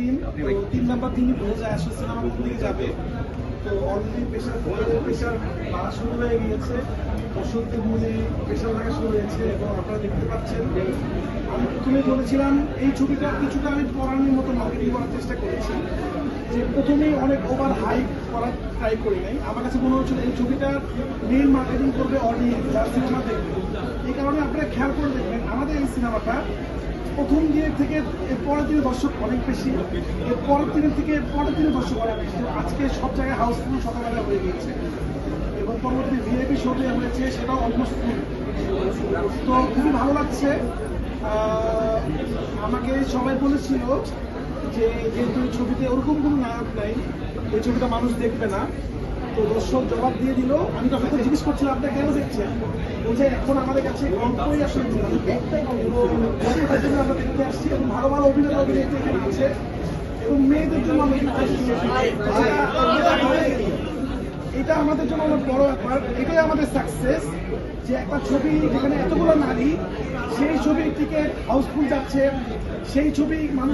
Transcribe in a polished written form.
দিন, তো 3 নাম্বার দিনই বোঝা যায় আসলে সিনেমা কোন দিকে যাবে। তো অলরেডি প্রেশার বাড়া শুরু হয়ে গিয়েছে, দর্শকদের মনে প্রেশার লাগা শুরু হয়েছে এবং আপনারা দেখতে পাচ্ছেন। আমি প্রথমে বলেছিলাম এই ছবিটা কিছুটা আমি পড়ানোর মতো মার্কেটিং করার চেষ্টা করেছি, যে প্রথমেই অনেক ওভার হাইপ করার ট্রাই করি নাই। আমার কাছে মনে হচ্ছিল এই ছবিটার মেইন মার্কেটিং করবে অডিয়েন্স, যারা সিনেমা দেখবে। এই কারণে আপনারা খেয়াল করে দেখবেন আমাদের এই সিনেমাটা প্রথম দিনের থেকে এর পরের দিনে দর্শক অনেক বেশি, এর পরের দিনের থেকে পরের দিনে দর্শক অনেক বেশি। তো আজকে সব জায়গায় হাউসফুল সকালবেলা হয়ে গিয়েছে এবং পরবর্তী ভিআইপি শোতে হয়েছে, সেটাও অলমোস্ট ফুল। তো খুবই ভালো লাগছে। আমাকে সবাই বলেছিল যে যেহেতু ছবিতে ওরকম কোনো নায়ক নাই, এই ছবিটা মানুষ দেখবে না। তো দর্শক জবাব দিয়ে দিল। আমি তখন তো জিজ্ঞেস করছিলাম আপনারা কেন দেখছেন, বলছে এখন আমাদের কাছে গল্পই আসলে জন্য আমরা দেখতে আসছি এবং ভালো ভালো অভিনেতা অভিনেত্রী এখানে আছে এবং মেয়েদের জন্য আমরা এটা আমাদের জন্য অনেক বড় ব্যাপার। এটাই আমাদের সাকসেস, যে একটা ছবি যেখানে এতগুলো নারী, সেই ছবির টিকিট হাউসফুল যাচ্ছে, সেই ছবি মানুষ